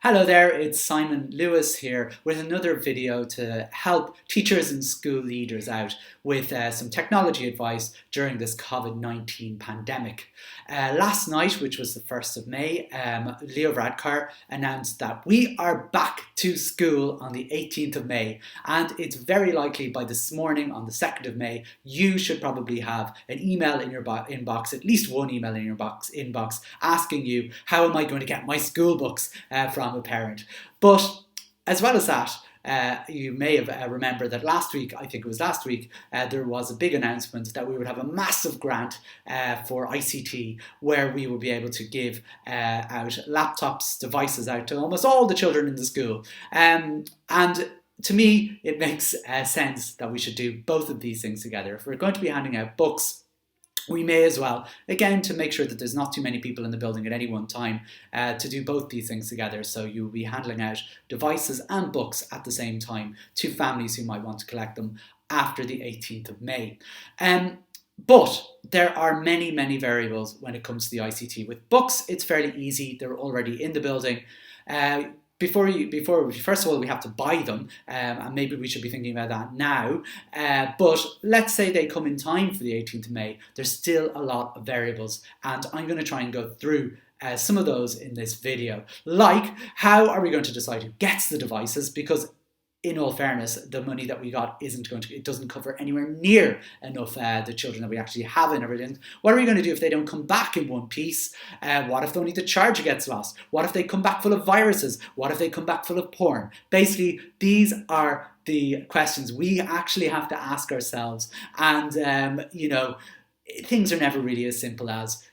Hello there, it's Simon Lewis here with another video to help teachers and school leaders out with some technology advice during this COVID-19 pandemic. Last night, which was the 1st of May, Leo Varadkar announced that we are back to school on the 18th of May, and it's very likely by this morning on the 2nd of May you should probably have an email in your inbox, at least one email in your inbox asking you, how am I going to get my school books from a parent. But as well as that, you may have remembered that last week, there was a big announcement that we would have a massive grant for ICT where we will be able to give out laptops, devices out to almost all the children in the school. And to me, it makes sense that we should do both of these things together. If we're going to be handing out books, we may as well, again, to make sure that there's not too many people in the building at any one time, to do both these things together. So you'll be handing out devices and books at the same time to families who might want to collect them after the 18th of May. But there are many, many variables when it comes to the ICT. With books, it's fairly easy. They're already in the building. First of all, we have to buy them, and maybe we should be thinking about that now. But let's say they come in time for the 18th of May. There's still a lot of variables, and I'm going to try and go through some of those in this video. Like, how are we going to decide who gets the devices? Because in all fairness, the money that we got it doesn't cover anywhere near enough the children that we actually have and everything. What are we going to do if they don't come back in one piece? What if only the charger gets lost? What if they come back full of viruses? What if they come back full of porn? Basically, these are the questions we actually have to ask ourselves. And, things are never really as simple as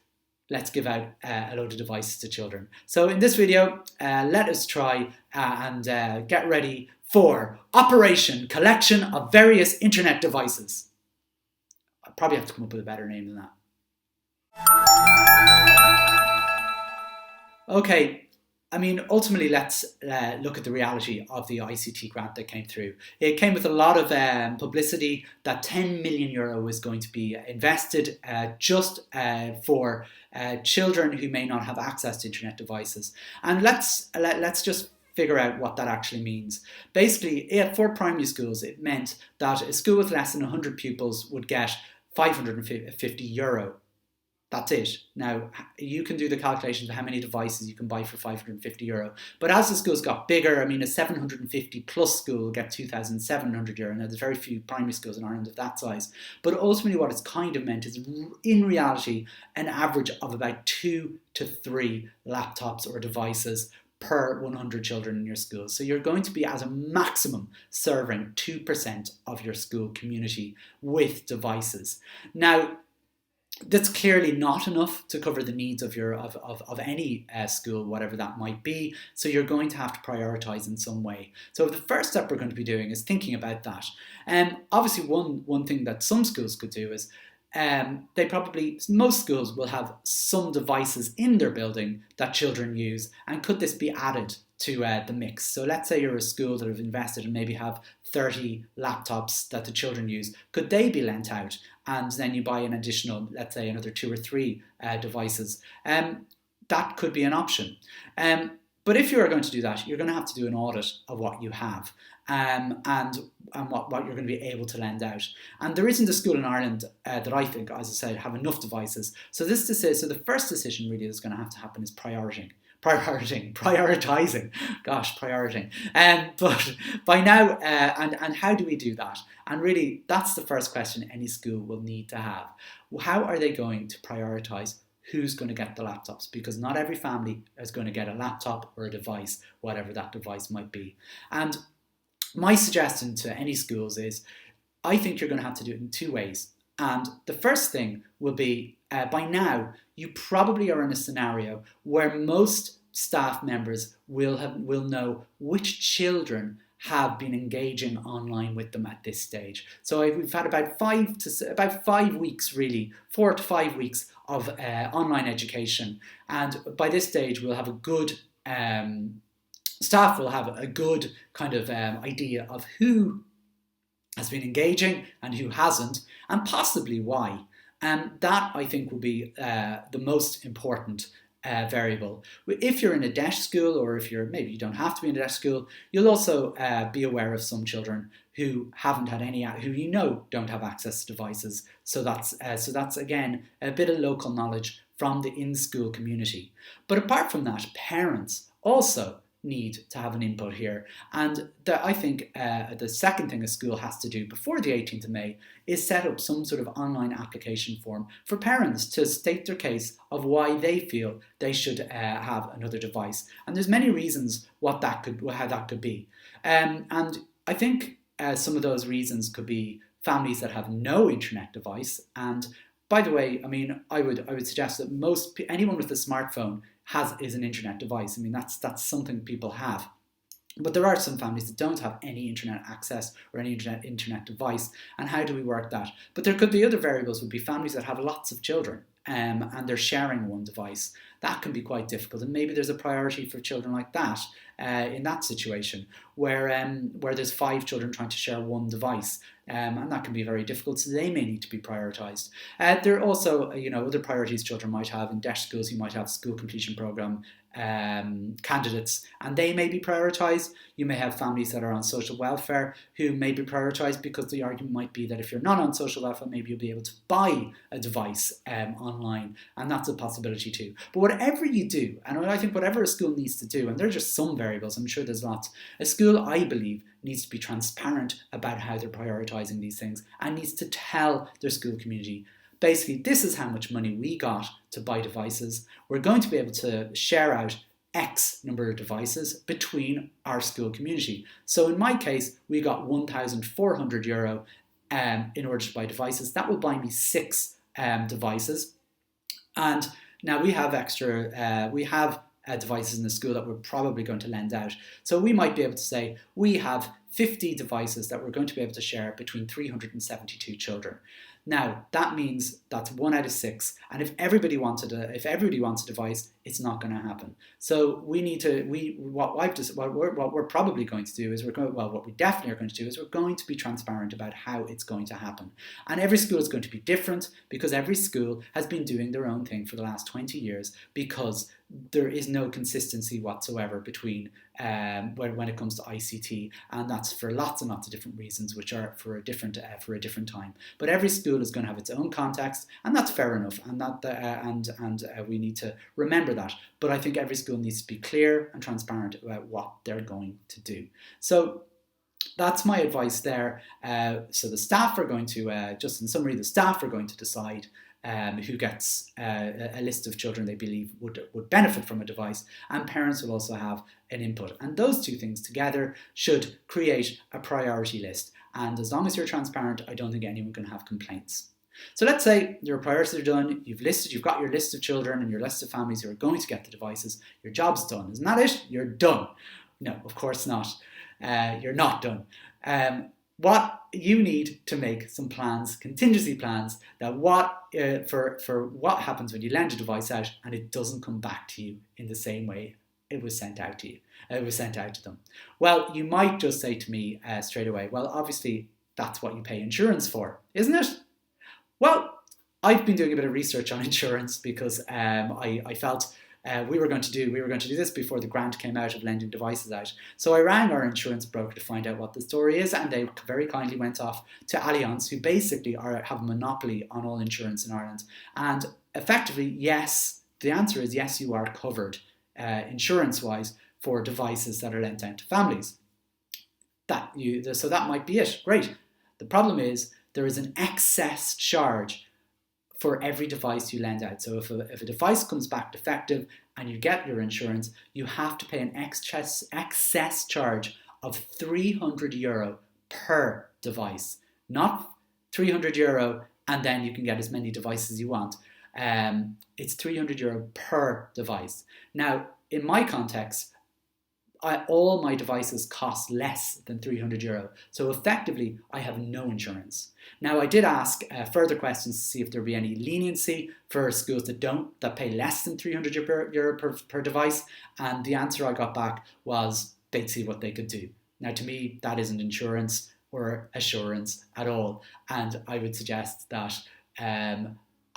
let's give out a load of devices to children. So in this video, let us try and get ready for Operation Collection of Various Internet Devices. I probably have to come up with a better name than that. Okay, ultimately, let's look at the reality of the ICT grant that came through. It came with a lot of publicity that €10 million was going to be invested just for children who may not have access to internet devices. And let's just figure out what that actually means. Basically, for primary schools, it meant that a school with less than 100 pupils would get €550. That's it. Now, you can do the calculations of how many devices you can buy for €550. But as the schools got bigger, a 750 plus school will get €2,700. Now, there's very few primary schools in Ireland of that size. But ultimately what it's kind of meant is, in reality, an average of about 2 to 3 laptops or devices per 100 children in your school. So you're going to be, as a maximum, serving 2% of your school community with devices. Now, that's clearly not enough to cover the needs of any school, whatever that might be. So you're going to have to prioritise in some way. So the first step we're going to be doing is thinking about that. Obviously, one thing that some schools could do is most schools will have some devices in their building that children use, and could this be added to the mix? So let's say you're a school that have invested and maybe have 30 laptops that the children use. Could they be lent out? And then you buy an additional, let's say another 2 or 3 devices. That could be an option. But if you are going to do that, you're going to have to do an audit of what you have and what you're going to be able to lend out. And there isn't a school in Ireland that I think, as I said, have enough devices. So the first decision really that's going to have to happen is prioritizing. But by now, and how do we do that? And really, that's the first question any school will need to have. How are they going to prioritize who's going to get the laptops? Because not every family is going to get a laptop or a device, whatever that device might be. And my suggestion to any schools is, I think you're going to have to do it in 2 ways. And the first thing will be, by now, you probably are in a scenario where most staff members will know which children have been engaging online with them at this stage. So we've had about 5 weeks, really, 4 to 5 weeks of online education. And by this stage, we'll have a good, staff will have a good kind of idea of who has been engaging and who hasn't, and possibly why. And that, I think, will be the most important variable. If you're in a deaf school, or if maybe you don't have to be in a deaf school, you'll also be aware of some children who haven't had any, who don't have access to devices. So that's again a bit of local knowledge from the in-school community. But apart from that, parents also need to have an input here. And I think the second thing a school has to do before the 18th of May is set up some sort of online application form for parents to state their case of why they feel they should have another device. And there's many reasons how that could be. And I think some of those reasons could be families that have no internet device. And by the way, I mean, I would suggest that anyone with a smartphone is an internet device. I mean, that's something people have. But there are some families that don't have any internet access or any internet device. And how do we work that? But there could be other variables, would be families that have lots of children and they're sharing one device. That can be quite difficult. And maybe there's a priority for children like that in that situation where there's 5 children trying to share one device. And that can be very difficult, so they may need to be prioritised. There are also, other priorities children might have. In deaf schools, you might have school completion programme candidates, and they may be prioritised. You may have families that are on social welfare who may be prioritised, because the argument might be that if you're not on social welfare, maybe you'll be able to buy a device online, and that's a possibility too. But whatever you do, and I think whatever a school needs to do, and there are just some variables, I'm sure there's lots, a school, I believe, needs to be transparent about how they're prioritising these things, and needs to tell their school community, basically, this is how much money we got to buy devices. We're going to be able to share out X number of devices between our school community. So in my case, we got €1,400 in order to buy devices. That will buy me 6 devices. And now we have devices in the school that we're probably going to lend out. So we might be able to say we have 50 devices that we're going to be able to share between 372 children. Now, that means that's 1 out of 6. And if everybody wants a device, it's not going to happen. So we need to, what we're probably going to do is what we definitely are going to do is we're going to be transparent about how it's going to happen. And every school is going to be different, because every school has been doing their own thing for the last 20 years, because there is no consistency whatsoever between when it comes to ICT, and that's for lots and lots of different reasons, which are for a different time. But every school is going to have its own context, and that's fair enough, and we need to remember that. But I think every school needs to be clear and transparent about what they're going to do. So that's my advice there. So the staff are going to, just in summary, the staff are going to decide who gets a list of children they believe would benefit from a device, and parents will also have an input. And those two things together should create a priority list. And as long as you're transparent, I don't think anyone can have complaints. So let's say your priorities are done, you've got your list of children and your list of families who are going to get the devices, your job's done. Isn't that it? You're done. No, of course not. You're not done. What you need to make some plans, contingency plans, that for what happens when you lend a device out and it doesn't come back to you in the same way it was sent out to you. It was sent out to them. Well, you might just say to me straight away, well, obviously that's what you pay insurance for, isn't it? Well, I've been doing a bit of research on insurance, because I felt we were going to do this before the grant came out of lending devices out. So I rang our insurance broker to find out what the story is, and they very kindly went off to Allianz, who basically have a monopoly on all insurance in Ireland. And effectively, yes, the answer is yes, you are covered insurance-wise for devices that are lent out to families. So that might be it. Great. The problem is there is an excess charge for every device you lend out. So if a device comes back defective and you get your insurance, you have to pay an excess charge of €300 per device. Not €300 and then you can get as many devices as you want. It's €300 per device. Now, in my context, all my devices cost less than €300. So effectively, I have no insurance. Now, I did ask further questions to see if there would be any leniency for schools that pay less than €300 per device. And the answer I got back was they'd see what they could do. Now, to me, that isn't insurance or assurance at all. And I would suggest that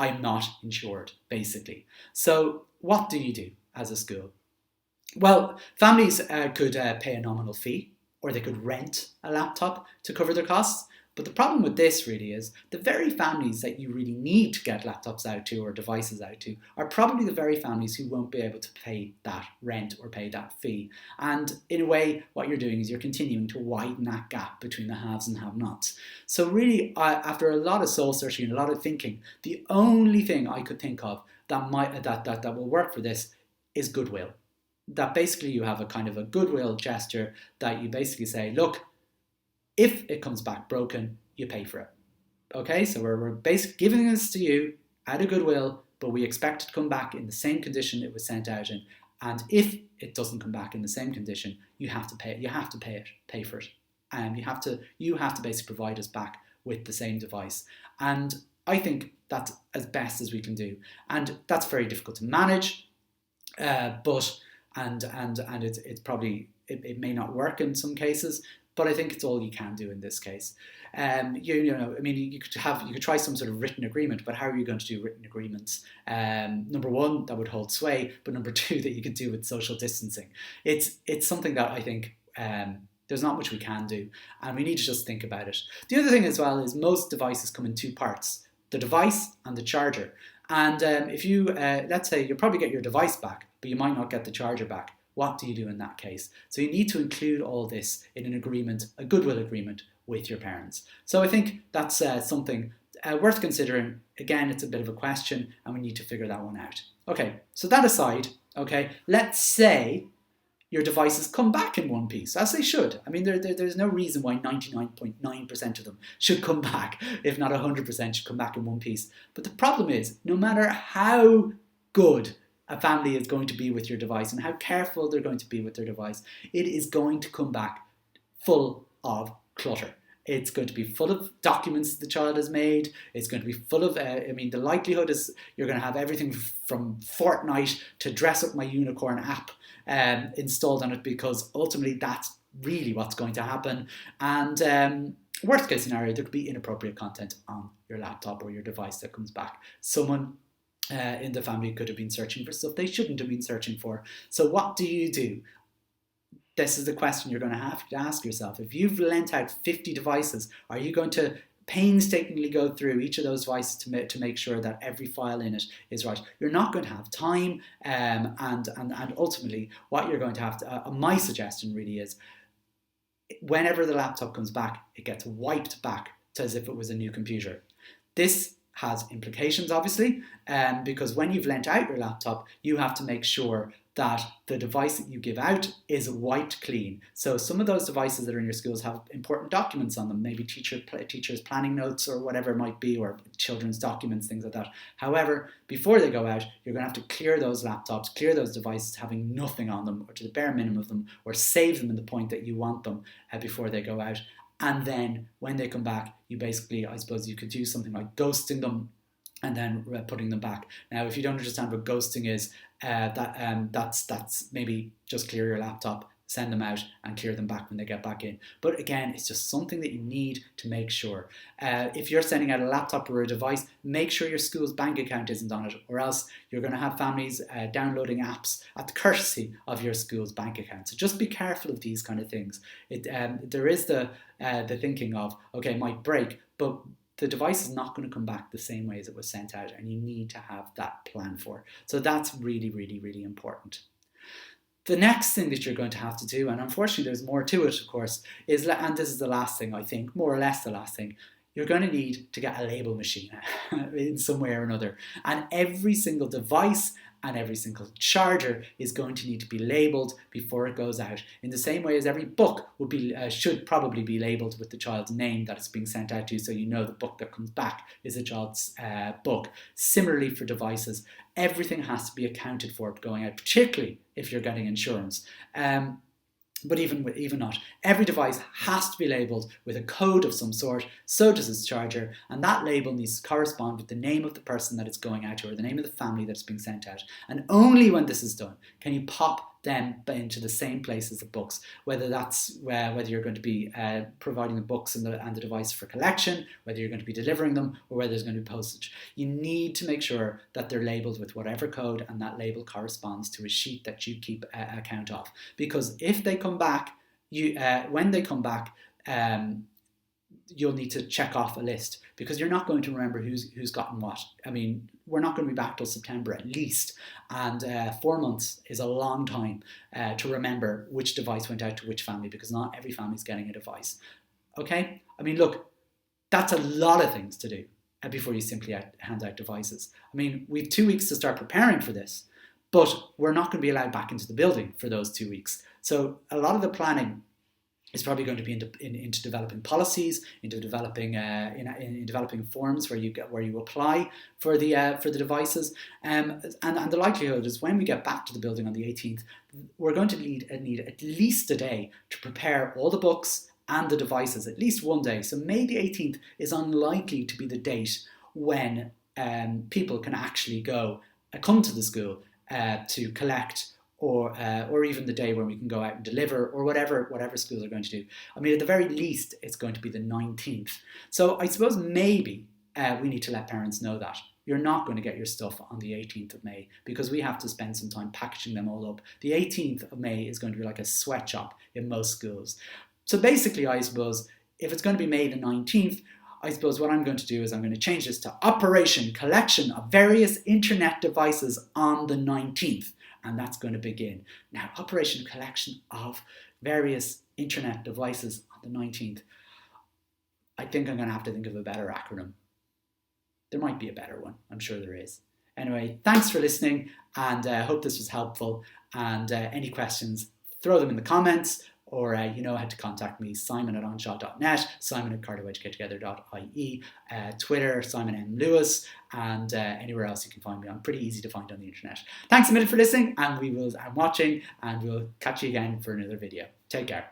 I'm not insured, basically. So what do you do as a school? Well, families could pay a nominal fee, or they could rent a laptop to cover their costs. But the problem with this really is the very families that you really need to get laptops out to or devices out to are probably the very families who won't be able to pay that rent or pay that fee. And in a way, what you're doing is you're continuing to widen that gap between the haves and have-nots. So really, after a lot of soul searching and a lot of thinking, the only thing I could think of that will work for this is goodwill. That basically you have a kind of a goodwill gesture that you basically say, look, if it comes back broken, you pay for it. Okay, so we're basically giving this to you out of goodwill, but we expect it to come back in the same condition it was sent out in. And if it doesn't come back in the same condition, you have to pay it. You have to pay for it. And you have to basically provide us back with the same device. And I think that's as best as we can do. And that's very difficult to manage, but it's probably it may not work in some cases. But I think it's all you can do in this case. You could try some sort of written agreement, but how are you going to do written agreements? Number one, that would hold sway, but number two, that you could do with social distancing. It's something that I think there's not much we can do, and we need to just think about it. The other thing as well is most devices come in two parts: the device and the charger. And if you, let's say, you'll probably get your device back, but you might not get the charger back. What do you do in that case? So you need to include all this in an agreement, a goodwill agreement with your parents. So I think that's something worth considering. Again, it's a bit of a question and we need to figure that one out. Okay, so that aside, okay, let's say your devices come back in one piece, as they should. I mean, there's no reason why 99.9% of them should come back, if not 100% should come back in one piece. But the problem is, no matter how good a family is going to be with your device and how careful they're going to be with their device, it is going to come back full of clutter. It's going to be full of documents the child has made. It's going to be full of, the likelihood is you're going to have everything from Fortnite to Dress Up My Unicorn app installed on it, because ultimately that's really what's going to happen. And worst case scenario, there could be inappropriate content on your laptop or your device that comes back. Someone in the family could have been searching for stuff they shouldn't have been searching for. So what do you do? This is the question you're going to have to ask yourself. If you've lent out 50 devices, are you going to painstakingly go through each of those devices to make sure that every file in it is right? You're not going to have time, and ultimately what you're going to have to, my suggestion really is, whenever the laptop comes back, it gets wiped back to as if it was a new computer. This has implications, obviously, because when you've lent out your laptop, you have to make sure that the device that you give out is wiped clean. So some of those devices that are in your schools have important documents on them, maybe teachers' planning notes or whatever it might be, or children's documents, things like that. However, before they go out, you're going to have to clear those laptops, clear those devices having nothing on them, or to the bare minimum of them, or save them in the point that you want them before they go out. And then when they come back, you basically, I suppose you could do something like ghosting them and then putting them back. Now, if you don't understand what ghosting is, that's maybe just clear your laptop, send them out and clear them back when they get back in. But again, it's just something that you need to make sure. If you're sending out a laptop or a device, make sure your school's bank account isn't on it, or else you're going to have families downloading apps at the courtesy of your school's bank account. So just be careful of these kind of things. There is the thinking of, okay, it might break, but the device is not going to come back the same way as it was sent out, and you need to have that plan for. So that's really, really, really important. The next thing that you're going to have to do, and unfortunately there's more to it, of course, is, and this is the last thing, I think, more or less the last thing, you're going to need to get a label machine in some way or another. And every single device and every single charger is going to need to be labelled before it goes out, in the same way as every book should probably be labelled with the child's name that it's being sent out to, so you know the book that comes back is a child's book. Similarly for devices, everything has to be accounted for going out, particularly if you're getting insurance. But even not, every device has to be labelled with a code of some sort, so does its charger, and that label needs to correspond with the name of the person that it's going out to, or the name of the family that's being sent out. And only when this is done can you pop them into the same place as the books, whether that's whether you're going to be providing the books and the device for collection, whether you're going to be delivering them, or whether there's going to be postage. You need to make sure that they're labelled with whatever code, and that label corresponds to a sheet that you keep account of. Because if they come back, when they come back, you'll need to check off a list, because you're not going to remember who's gotten what. I mean, we're not going to be back till September at least, and 4 months is a long time to remember which device went out to which family, because not every family's getting a device. Okay? I mean, look, that's a lot of things to do before you simply hand out devices. I mean, we've 2 weeks to start preparing for this, but we're not going to be allowed back into the building for those 2 weeks. So a lot of the planning is probably going to be into developing policies, into developing in developing forms where you apply for the devices, and the likelihood is when we get back to the building on the 18th, we're going to need at least a day to prepare all the books and the devices, at least one day. So May the 18th is unlikely to be the date when people can actually come to the school to collect, or even the day when we can go out and deliver, or whatever schools are going to do. I mean, at the very least, it's going to be the 19th. So I suppose maybe we need to let parents know that you're not going to get your stuff on the 18th of May, because we have to spend some time packaging them all up. The 18th of May is going to be like a sweatshop in most schools. So basically, I suppose, if it's going to be May the 19th, I suppose what I'm going to do is I'm going to change this to Operation Collection of Various Internet Devices on the 19th. And that's going to begin. Now, Operation Collection of Various Internet Devices on the 19th. I think I'm going to have to think of a better acronym. There might be a better one. I'm sure there is. Anyway, thanks for listening, and I hope this was helpful. And any questions, throw them in the comments, or you know how to contact me, simon@onshaw.net, simon@cardawedgegettogether.ie, Twitter, Simon M. Lewis, and anywhere else you can find me. I'm pretty easy to find on the internet. Thanks a minute for listening, and watching, and we'll catch you again for another video. Take care.